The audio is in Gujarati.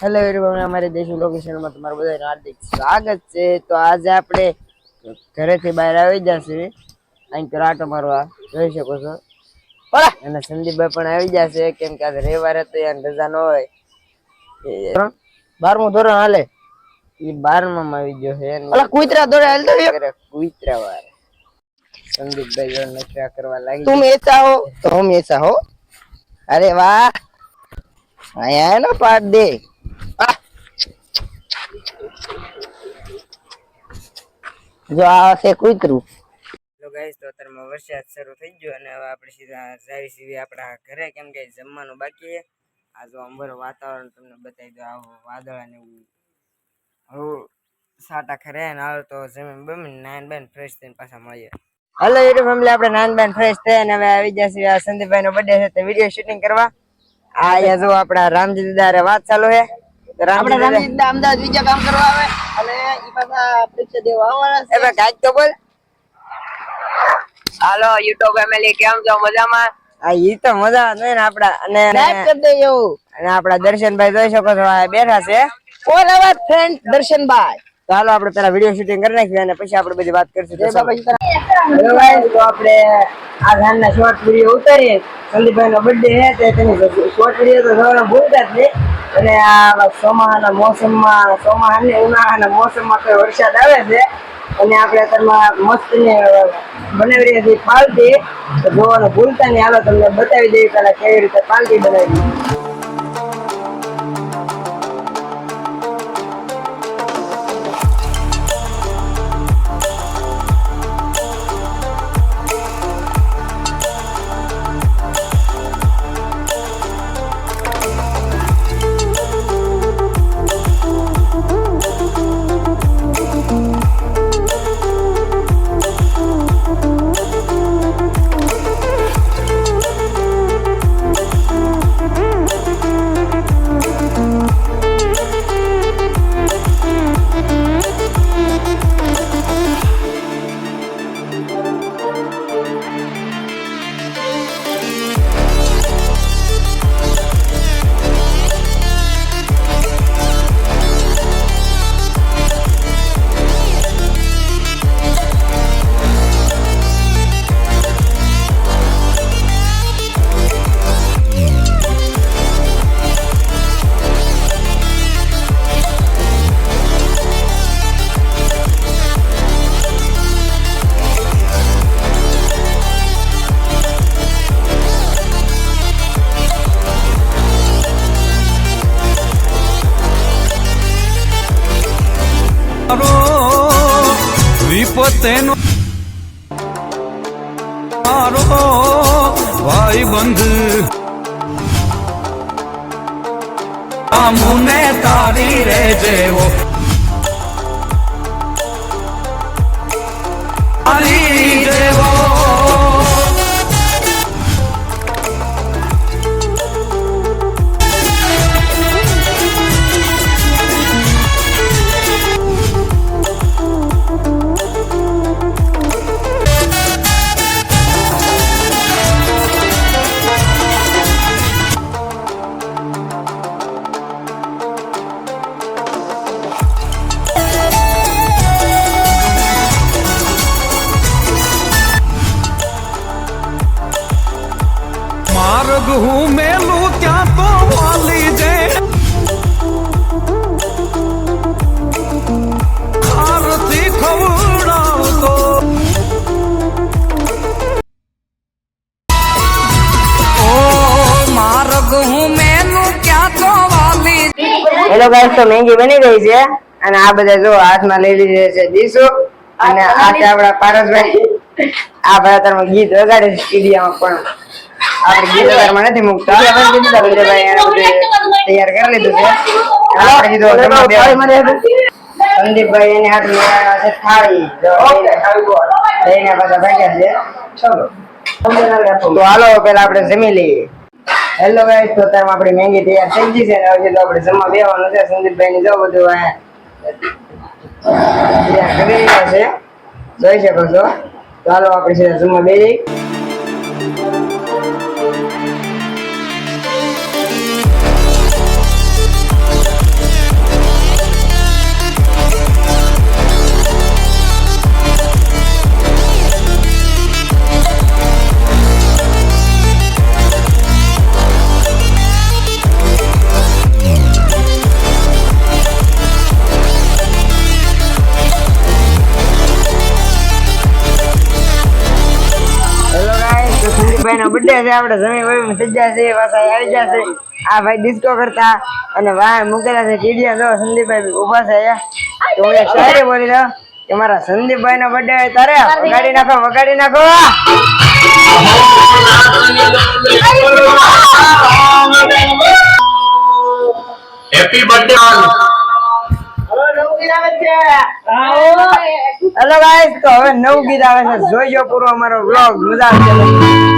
હેલો એવરીવન, અમારી દેશી લોકેશનમાં તમારું બધાનું હાર્દિક સ્વાગત છે। તો આજે આપણે ઘરેથી બહાર આવી જશે, અહીં કરાટો મારવા જોઈ શકો છો। અને સંદીપભાઈ પણ આવી જશે, કેમ કે આજે રવિવારે તો યાર રજા ન હોય। 12મું ધોરણ હાલે, એ 12માં આવી ગયો છે। કુતરા દોડે હાલ તો કુતરા વાર સંદીપભાઈ જો નખરા કરવા લાગી। तुम ऐसा हो तो हम ऐसा हो। अरे वाह, आया ना पार्ट दे। જો આ છે કૂતરું। તો ગાઈસ, તો અત્યારમાં વરસાદ શરૂ થઈ ગયો અને હવે આપણે સીધા જાય સીધી આપણા ઘરે, કેમ કે જમવાનું બાકી છે। આ જો અંબર વાતાવરણ તમને બતાવી દો, આવું વાદળ અને એવું હવે સાટા ખરે ને હાલ તો જમીન બમીન નાઈન બેન ફ્રેશ થઈને પાછા મળીએ। હલો યુટ્યુબ ફેમિલી, આપણે નાઈન બેન ફ્રેશ થઈને હવે આવી જશે સંદીપભાઈ નો બર્થડે છે તો વિડીયો શૂટિંગ કરવા। આ અહીંયા જો આપણા રામજી દાદા રાત ચાલુ છે। રામજી દાદા અમદાવાદ બીજા કામ કરવા આવે અને ઈ પાછા પરીક્ષા દેવા આવવાના છે। હવે ગાઈડ તો બોલ। હાલો યુટ્યુબ ફેમિલી, કેમ છો? મજામાં? હા, ઈ તો મજા જ હોય ને આપડા। અને લાઈક કરી દે એવું। અને આપડા દર્શનભાઈ જોઈ શકો છો આ બેઠા છે, કોણ આવા ફ્રેન્ડ દર્શનભાઈ। તો હાલો આપણે પેલા વિડીયો શૂટિંગ કરી નાખીએ અને પછી આપણે બધી વાત કરશું। હેલો ગાઈસ, તો આપણે આ ગાનના શોર્ટ વિડીયો ઉતારીએ। સંદીપભાઈ નો બર્થડે છે તો તેની શોર્ટ વિડીયો તો જોવાનું ભૂલતા જ નહીં। અને આ ચોમાહાના મોસમમાં, ચોમાહાની ઉનાળાના મોસમમાં તો વરસાદ આવે છે અને આપણે અત્યારમાં મસ્ત ને બનાવી રહ્યા છીએ પાલટી, તો જોવાનું ભૂલતા નહીં। હાલો તમને બતાવી દઈએ પેલા કેવી રીતે પાલટી બનાવી। વિપતેનો મારો ભાઈ બંધ આમુને તારી રે જેવો તારી જેવો માર્ગ હું મેલું ત્યાં તો વાલી જે આરતી ખવડાવતો ઓ માર્ગ હું મેલું ક્યાં તો વાલી। હેલો ગાઈસ, તો મેંગી બની ગઈ છે અને આ બધા જો હાથમાં લઈ લીધી છે ડીશો અને આ છે આપણા પારસભાઈ। આ ભાઈ ગીત વગાડે છે સ્ટુડિયોમાં, પણ આપણે ગીત વગાડમાં નથી મૂકતા। તૈયાર કરી લીધું છે। આપણે કીધું સંદીપભાઈ એની હાથમાં છે થાળી, લઈને પાછા ભાગ્યા છે। ચલો તો હાલો પેલા આપણે જમી લઈએ। હેલો ગાઈસ, તો અત્યારમાં આપણી મેંગી તૈયાર થઈ ગઈ છે અને હવે તો આપણે જમવા બેસવાનું છે। સંદીપભાઈ ની જો બધું તૈયાર કરી રહ્યા છે, જોઈ શકો છો। તો હાલો આપણે સીધા જમવા બેસી। ભાઈ નો બર્થડે છે, આપણે જમી વમી સજ્જા છે, પાછા આવી જશે આ ભાઈ ડિસ્કો કરતા અને વાહ મૂકેલા છે ટીડિયા. જો સંદીપભાઈ ઉભા છે અહીંયા. તો હું એક શાયરી બોલી દઉં કે મારા સંદીપભાઈ નો બર્થડે હોય તારે વગાડી નાખો, વગાડી નાખો. હેપી બર્થડે હેલો ગાઈસ, તો હવે નવું ગીત આવે છે, જોઈજો પૂરો અમારો વ્લોગ, મજા આવશે.